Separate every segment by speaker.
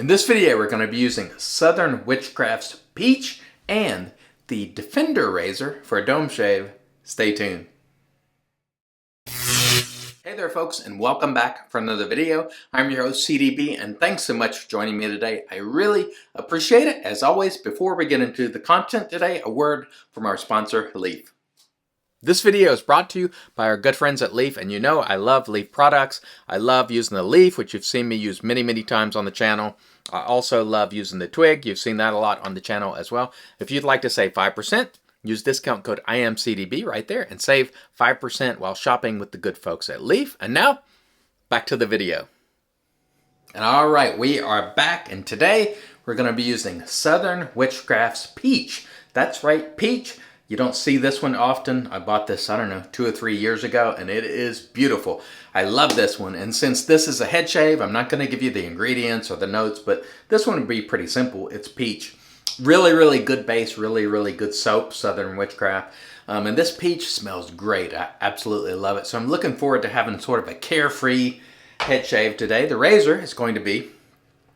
Speaker 1: In this video, we're going to be using Southern Witchcrafts Peach and the Defender razor for a dome shave. Stay tuned. Hey there folks, and welcome back for another video. I'm your host CDB, and thanks so much for joining me today. I really appreciate it. As always, before we get into the content today, a word from our sponsor, Leaf. This video is brought to you by our good friends at Leaf, and you know I love Leaf products. I love using the Leaf, which you've seen me use many times on the channel. I also love using the Twig. You've seen that a lot on the channel as well. If you'd like to save 5%, use discount code IAMCDB right there and save 5% while shopping with the good folks at Leaf. And now, back to the video. And all right, we are back, and today we're going to be using Southern Witchcrafts Peach. That's right, Peach. You don't see this one often. I bought this, I don't know, 2 or 3 years ago, and it is beautiful. I love this one, and since this is a head shave, I'm not going to give you the ingredients or the notes, but this one would be pretty simple. It's peach. Really good base, really good soap, Southern Witchcraft. And this peach smells great. I absolutely love it. So I'm looking forward to having sort of a carefree head shave today. The razor is going to be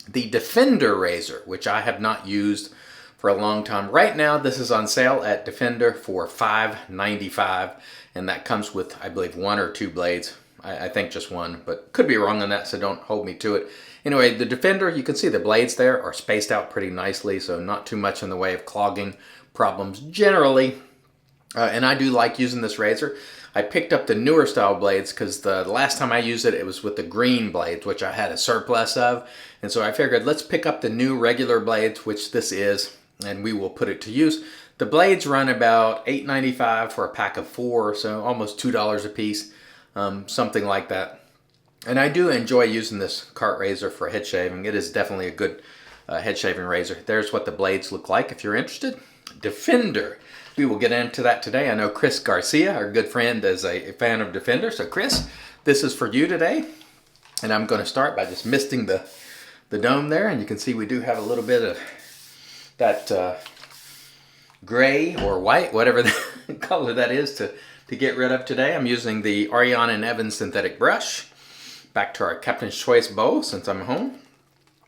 Speaker 1: the Defender razor, which I have not used for a long time. Right now, this is on sale at Defender for $5.95, and that comes with, I believe, 1 or 2 blades. I think just 1, but could be wrong on that, so don't hold me to it. Anyway, the Defender, you can see the blades there are spaced out pretty nicely, so not too much in the way of clogging problems generally. And I do like using this razor. I picked up the newer style blades because the last time I used it, it was with the green blades, which I had a surplus of. And so I figured, let's pick up the new regular blades, which this is, and we will put it to use. The blades run about $8.95 for a pack of 4, so almost $2 a piece, something like that. And I do enjoy using this cart razor for head shaving. It is definitely a good head shaving razor. There's what the blades look like if you're interested. Defender. We will get into that today. I know Chris Garcia, our good friend, is a fan of Defender. So Chris, this is for you today. And I'm going to start by just misting the dome there. And you can see we do have a little bit of that gray or white, whatever the color that is, to get rid of today. I'm using the Ariana & Evans synthetic brush. Back to our Captain's Choice bowl since I'm home.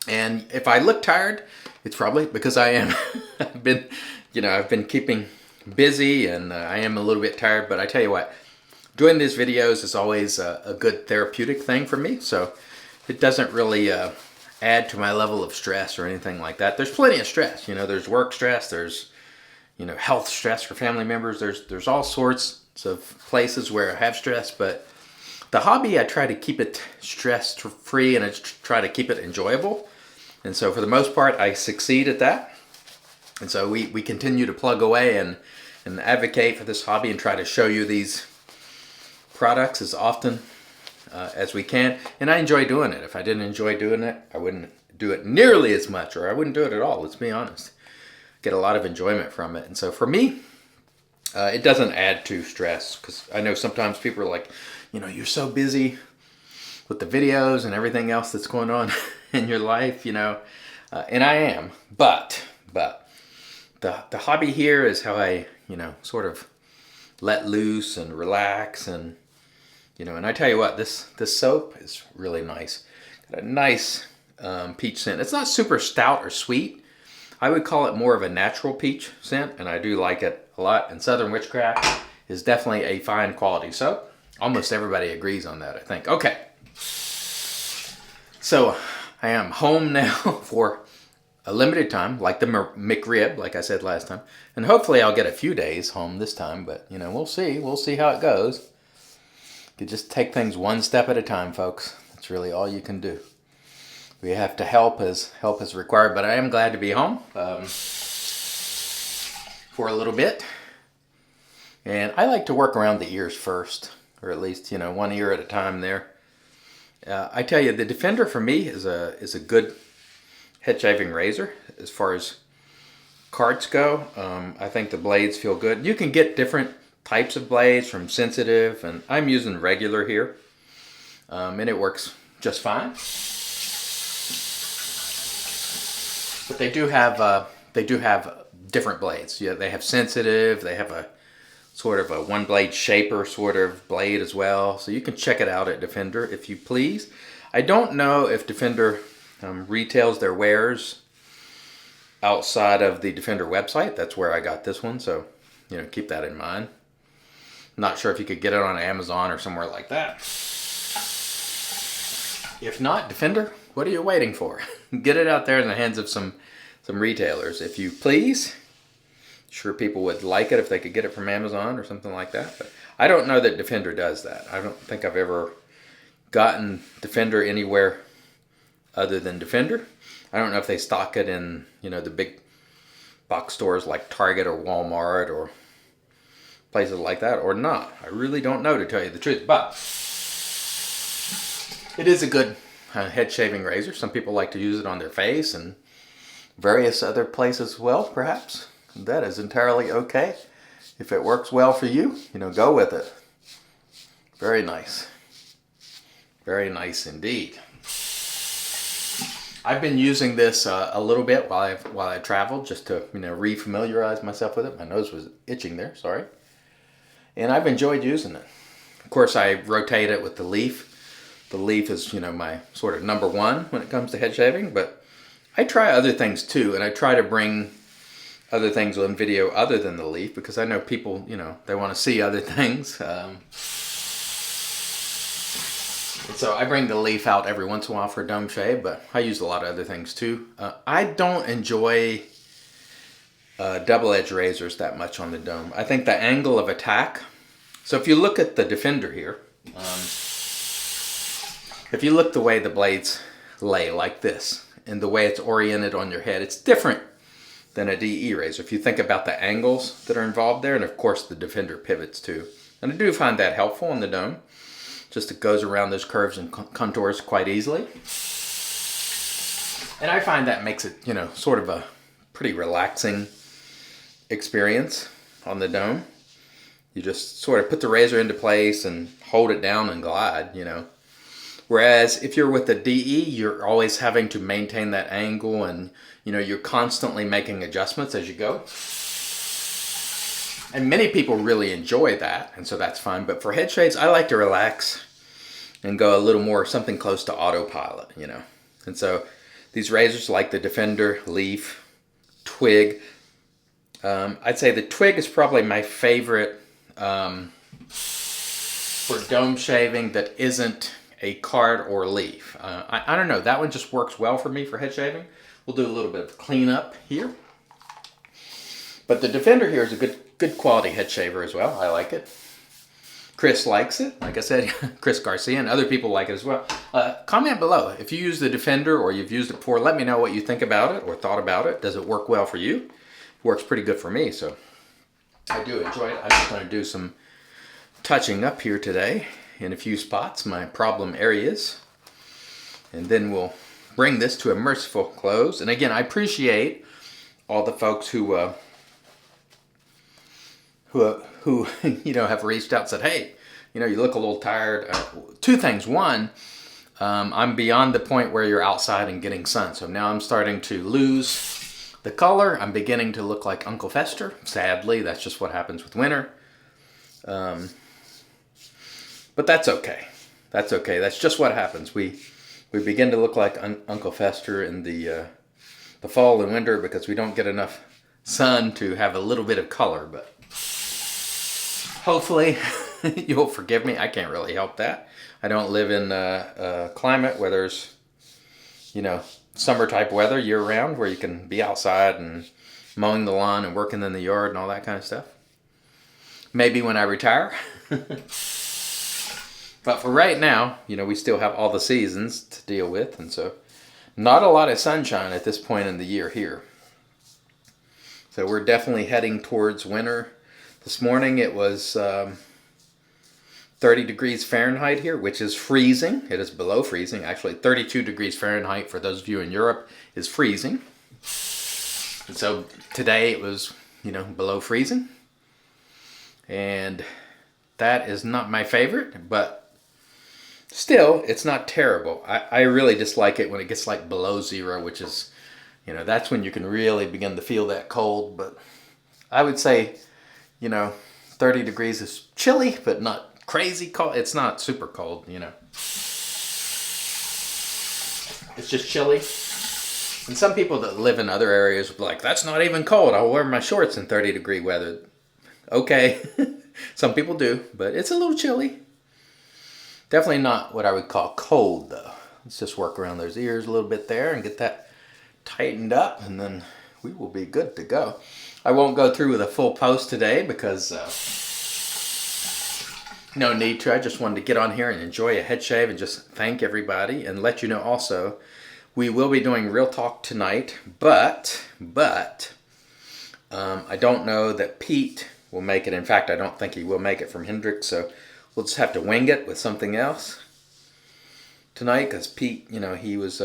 Speaker 1: And if I look tired, it's probably because I am. I've been keeping busy, and I am a little bit tired, but I tell you what, doing these videos is always a good therapeutic thing for me, so it doesn't really add to my level of stress or anything like that. There's plenty of stress, there's work stress, there's health stress for family members, there's all sorts of places where I have stress, but the hobby, I try to keep it stress-free, and I try to keep it enjoyable, and so for the most part, I succeed at that. And so we continue to plug away and advocate for this hobby and try to show you these products as often as we can. And I enjoy doing it. If I didn't enjoy doing it, I wouldn't do it nearly as much, or I wouldn't do it at all, let's be honest. Get a lot of enjoyment from it. And so for me, it doesn't add to stress, because I know sometimes people are like, you're so busy with the videos and everything else that's going on in your life, and I am. But the hobby here is how I, sort of let loose and relax, and, and I tell you what, this soap is really nice. Got a nice peach scent. It's not super stout or sweet. I would call it more of a natural peach scent, and I do like it a lot. And Southern Witchcraft is definitely a fine quality soap. Almost everybody agrees on that, I think. Okay. So I am home now for a limited time, like the McRib, like I said last time. And hopefully I'll get a few days home this time, but, we'll see. We'll see how it goes. You just take things one step at a time, folks. That's really all you can do. We have to help as required, but I am glad to be home for a little bit. And I like to work around the ears first, or at least, one ear at a time there. I tell you, the Defender for me is a good head shaving razor as far as carts go. I think the blades feel good. You can get different types of blades from sensitive, and I'm using regular here, and it works just fine. But they do have different blades. Yeah, they have sensitive. They have a sort of a one blade shaper sort of blade as well. So you can check it out at Defender if you please. I don't know if Defender retails their wares outside of the Defender website. That's where I got this one, so keep that in mind. Not sure if you could get it on Amazon or somewhere like that. If not, Defender, what are you waiting for? Get it out there in the hands of some retailers, if you please. Sure, people would like it if they could get it from Amazon or something like that, but I don't know that Defender does that. I don't think I've ever gotten Defender anywhere other than Defender. I don't know if they stock it in, the big box stores like Target or Walmart or places like that or not. I really don't know, to tell you the truth, but it is a good head shaving razor. Some people like to use it on their face and various other places as well, perhaps. That is entirely okay. If it works well for you, go with it. Very nice. Very nice indeed. I've been using this a little bit while I traveled, just to re-familiarize myself with it. My nose was itching there, sorry. And I've enjoyed using it. Of course, I rotate it with the leaf. The leaf is, my sort of number one when it comes to head shaving, but I try other things too, and I try to bring other things on video other than the leaf, because I know people, they want to see other things. So I bring the leaf out every once in a while for a dome shave, but I use a lot of other things too. I don't enjoy double-edged razors that much on the dome. I think the angle of attack, so if you look at the Defender here, if you look the way the blades lay like this, and the way it's oriented on your head, it's different than a DE razor. If you think about the angles that are involved there, and of course the Defender pivots too. And I do find that helpful on the dome. Just it goes around those curves and contours quite easily. And I find that makes it, sort of a pretty relaxing experience on the dome. You just sort of put the razor into place and hold it down and glide, Whereas if you're with the DE, you're always having to maintain that angle, and you're constantly making adjustments as you go. And many people really enjoy that, and so that's fun. But for head shaves, I like to relax and go a little more something close to autopilot, And so these razors like the Defender, Leaf, Twig. I'd say the Twig is probably my favorite for dome shaving that isn't a card or leaf. I don't know, that one just works well for me for head shaving. We'll do a little bit of cleanup here. But the Defender here is a good quality head shaver as well. I like it. Chris likes it. Like I said, Chris Garcia, and other people like it as well. Comment below. If you use the Defender or you've used it before, let me know what you think about it or thought about it. Does it work well for you? It works pretty good for me, so I do enjoy it. I'm just going to do some touching up here today in a few spots, my problem areas. And then we'll bring this to a merciful close. And again, I appreciate all the folks who have reached out and said, hey, you look a little tired. Two things. One, I'm beyond the point where you're outside and getting sun. So now I'm starting to lose the color. I'm beginning to look like Uncle Fester. Sadly, that's just what happens with winter. But that's okay. That's okay. That's just what happens. We begin to look like Uncle Fester in the fall and winter because we don't get enough sun to have a little bit of color. But hopefully you'll forgive me. I can't really help that. I don't live in a climate where there's, summer type weather year round where you can be outside and mowing the lawn and working in the yard and all that kind of stuff. Maybe when I retire. But for right now, we still have all the seasons to deal with. And so not a lot of sunshine at this point in the year here. So we're definitely heading towards winter. This morning it was 30 degrees Fahrenheit here, which is freezing. It is below freezing. Actually, 32 degrees Fahrenheit for those of you in Europe is freezing. And so today it was, below freezing. And that is not my favorite, but still, it's not terrible. I really dislike it when it gets like below zero, which is, that's when you can really begin to feel that cold. But I would say, 30 degrees is chilly, but not crazy cold. It's not super cold, It's just chilly. And some people that live in other areas will be like, that's not even cold. I'll wear my shorts in 30-degree weather. Okay. Some people do, but it's a little chilly. Definitely not what I would call cold, though. Let's just work around those ears a little bit there and get that tightened up, and then we will be good to go. I won't go through with a full post today because no need to. I just wanted to get on here and enjoy a head shave and just thank everybody and let you know also we will be doing Real Talk tonight, but I don't know that Pete will make it. In fact, I don't think he will make it from Hendrix, so we'll just have to wing it with something else tonight because Pete, he was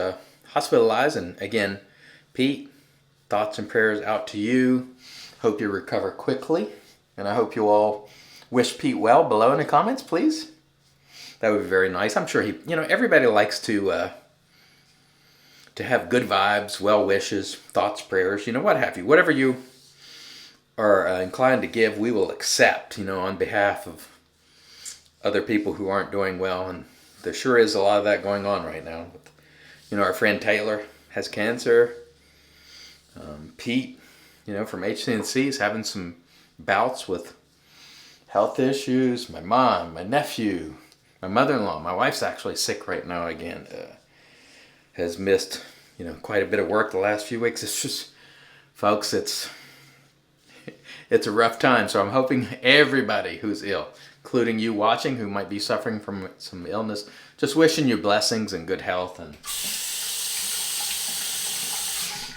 Speaker 1: hospitalized. And again, Pete, thoughts and prayers out to you. Hope you recover quickly, and I hope you all wish Pete well below in the comments, please. That would be very nice. I'm sure he, everybody likes to have good vibes, well wishes, thoughts, prayers, what have you. Whatever you are inclined to give, we will accept, on behalf of other people who aren't doing well. And there sure is a lot of that going on right now. Our friend Taylor has cancer. Pete, from HCNC is having some bouts with health issues. My mom, my nephew, my mother-in-law, my wife's actually sick right now again. Has missed, quite a bit of work the last few weeks. It's just, folks, it's a rough time. So I'm hoping everybody who's ill, including you watching who might be suffering from some illness, just wishing you blessings and good health. And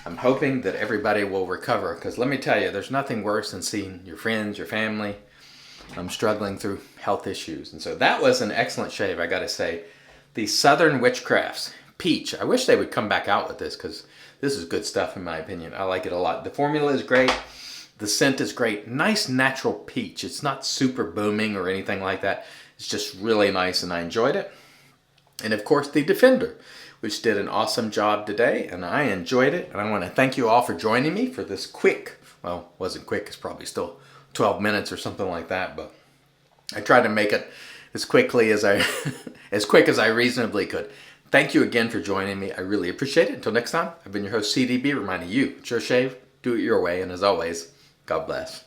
Speaker 1: I'm hoping that everybody will recover, because let me tell you, there's nothing worse than seeing your friends, your family, struggling through health issues. And so that was an excellent shave, I got to say. The Southern Witchcrafts Peach. I wish they would come back out with this, because this is good stuff in my opinion. I like it a lot. The formula is great. The scent is great. Nice natural peach. It's not super booming or anything like that. It's just really nice, and I enjoyed it. And of course, the Defender, which did an awesome job today, and I enjoyed it. And I want to thank you all for joining me for this quick, well, wasn't quick, it's probably still 12 minutes or something like that, but I tried to make it as quickly as as quick as I reasonably could. Thank you again for joining me. I really appreciate it. Until next time, I've been your host, CDB, reminding you, it's your shave, do it your way, and as always, God bless.